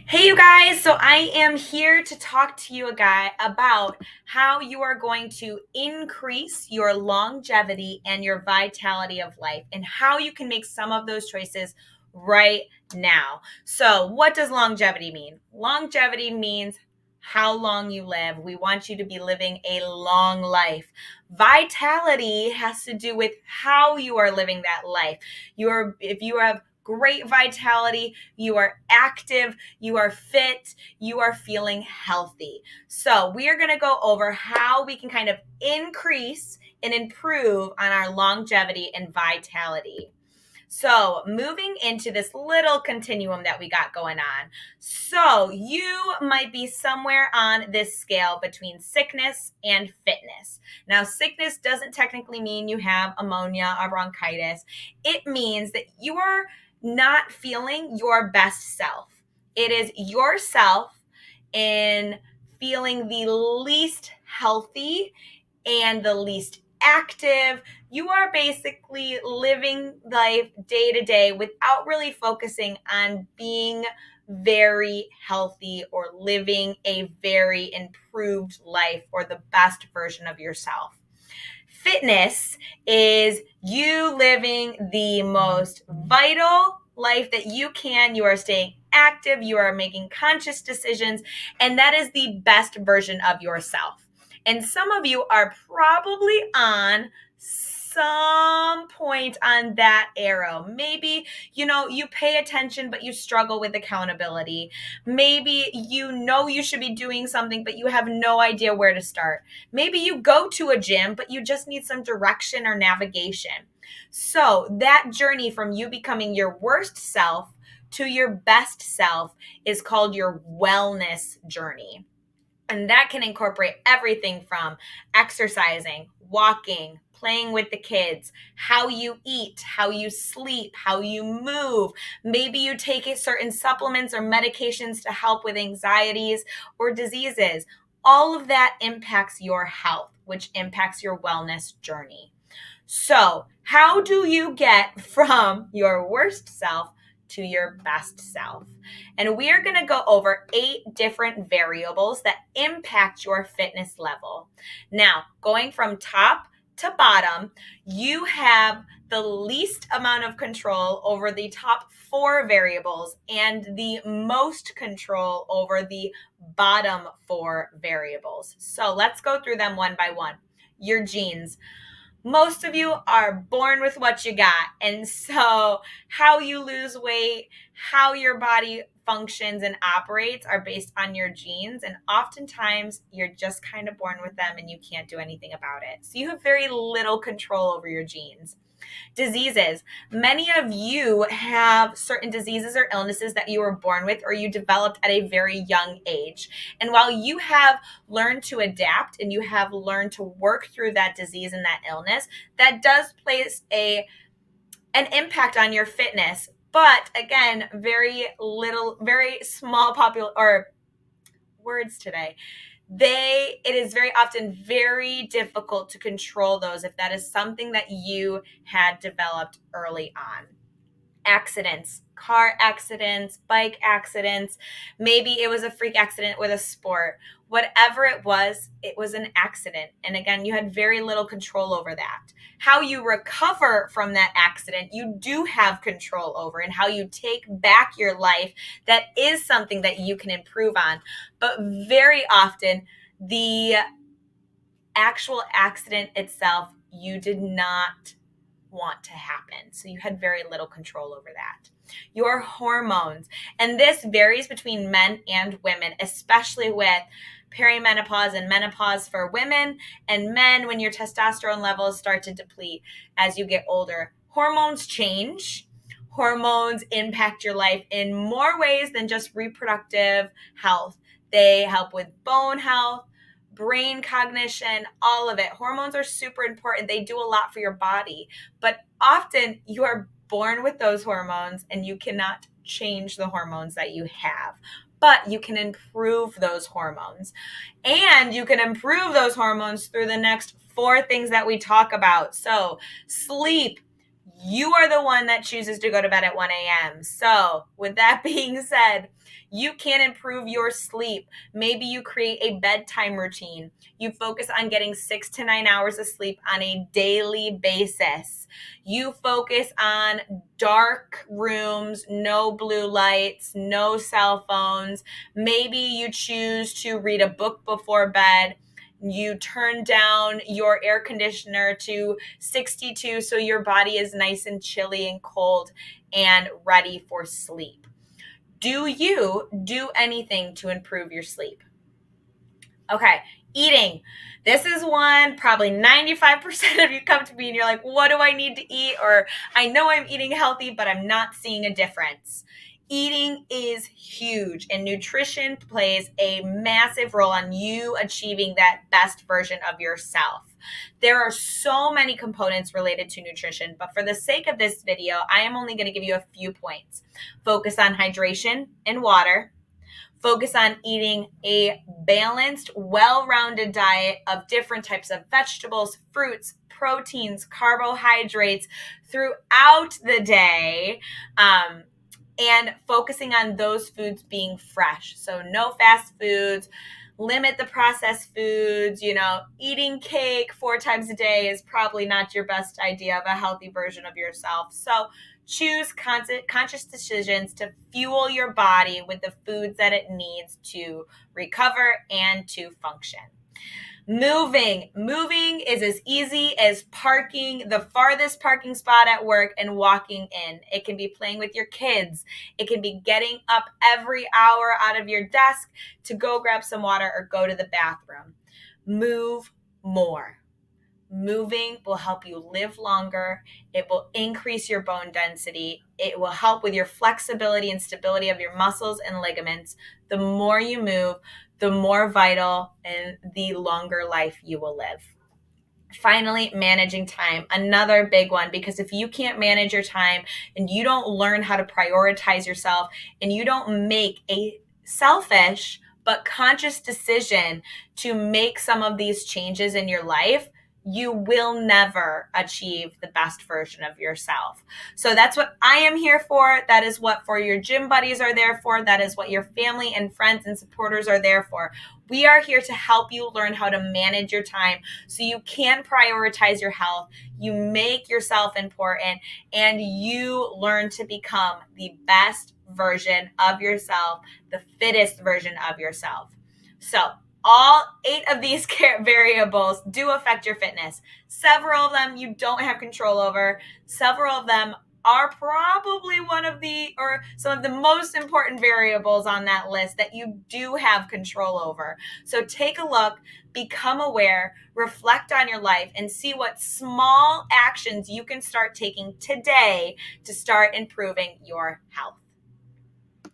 Hey, you guys. So I am here to talk to you about how you are going to increase your longevity and your vitality of life and how you can make some of those choices right now. So, what does longevity mean? Longevity means how long you live. We want you to be living a long life. Vitality has to do with how you are living that life. If you have great vitality, you are active, you are fit, you are feeling healthy. So, we are going to go over how we can kind of increase and improve on our longevity and vitality. So, moving into this little continuum that we got going on. So, you might be somewhere on this scale between sickness and fitness. Now, sickness doesn't technically mean you have pneumonia or bronchitis, it means that you are not feeling your best self. It is yourself in feeling the least healthy and the least active. You are basically living life day to day without really focusing on being very healthy or living a very improved life or the best version of yourself. Fitness is you living the most vital life that you can. You are staying active, you are making conscious decisions, and that is the best version of yourself. And some of you are probably on some point on that arrow. Maybe, you pay attention, but you struggle with accountability. Maybe you should be doing something, but you have no idea where to start. Maybe you go to a gym, but you just need some direction or navigation. So that journey from you becoming your worst self to your best self is called your wellness journey. And that can incorporate everything from exercising, walking, playing with the kids, how you eat, how you sleep, how you move. Maybe you take certain supplements or medications to help with anxieties or diseases. All of that impacts your health, which impacts your wellness journey. So, how do you get from your worst self to your best self? And we are going to go over 8 different variables that impact your fitness level. Now, going from top to bottom, you have the least amount of control over the top 4 variables and the most control over the bottom 4 variables. So let's go through them one by one. Your genes. Most of you are born with what you got. And so, how you lose weight, how your body functions and operates are based on your genes. And oftentimes, you're just kind of born with them and you can't do anything about it. So, you have very little control over your genes. Diseases. Many of you have certain diseases or illnesses that you were born with or you developed at a very young age. And while you have learned to adapt and you have learned to work through that disease and that illness, that does place an impact on your fitness. But again, very small words today. It is very often very difficult to control those if that is something that you had developed early on. Accidents, car accidents, bike accidents. Maybe it was a freak accident with a sport. Whatever it was an accident. And again, you had very little control over that. How you recover from that accident, you do have control over, and how you take back your life, that is something that you can improve on. But very often, the actual accident itself, you did not want to happen. So you had very little control over that. Your hormones, and this varies between men and women, especially with perimenopause and menopause for women, and men when your testosterone levels start to deplete as you get older. Hormones change. Hormones impact your life in more ways than just reproductive health. They help with bone health, brain cognition, all of it. Hormones are super important. They do a lot for your body, but often you are born with those hormones and you cannot change the hormones that you have, but you can improve those hormones. And you can improve those hormones through the next 4 things that we talk about. So, sleep. You are the one that chooses to go to bed at 1 a.m. So, with that being said, you can improve your sleep. Maybe you create a bedtime routine. You focus on getting 6 to 9 hours of sleep on a daily basis. You focus on dark rooms, no blue lights, no cell phones. Maybe you choose to read a book before bed. You turn down your air conditioner to 62 so your body is nice and chilly and cold and ready for sleep. Do you do anything to improve your sleep? Okay, eating. This is one probably 95% of you come to me and you're like, what do I need to eat? Or I know I'm eating healthy, but I'm not seeing a difference. Eating is huge, and nutrition plays a massive role on you achieving that best version of yourself. There are so many components related to nutrition, but for the sake of this video, I am only going to give you a few points. Focus on hydration and water. Focus on eating a balanced, well-rounded diet of different types of vegetables, fruits, proteins, carbohydrates throughout the day. And focusing on those foods being fresh. So no fast foods, limit the processed foods. Eating cake 4 times a day is probably not your best idea of a healthy version of yourself. So choose conscious decisions to fuel your body with the foods that it needs to recover and to function. Moving is as easy as parking the farthest parking spot at work and walking in. It can be playing with your kids. It can be getting up every hour out of your desk to go grab some water or go to the bathroom. Move more. Moving will help you live longer. It will increase your bone density. It will help with your flexibility and stability of your muscles and ligaments. The more you move, the more vital and the longer life you will live. Finally, managing time, another big one, because if you can't manage your time and you don't learn how to prioritize yourself and you don't make a selfish but conscious decision to make some of these changes in your life, you will never achieve the best version of yourself. So that's what I am here for. That is what your gym buddies are there for. That is what your family and friends and supporters are there for. We are here to help you learn how to manage your time so you can prioritize your health, you make yourself important, and you learn to become the best version of yourself, the fittest version of yourself. So all 8 of these variables do affect your fitness. Several of them you don't have control over. Several of them are probably some of the most important variables on that list that you do have control over. So take a look, become aware, reflect on your life, and see what small actions you can start taking today to start improving your health.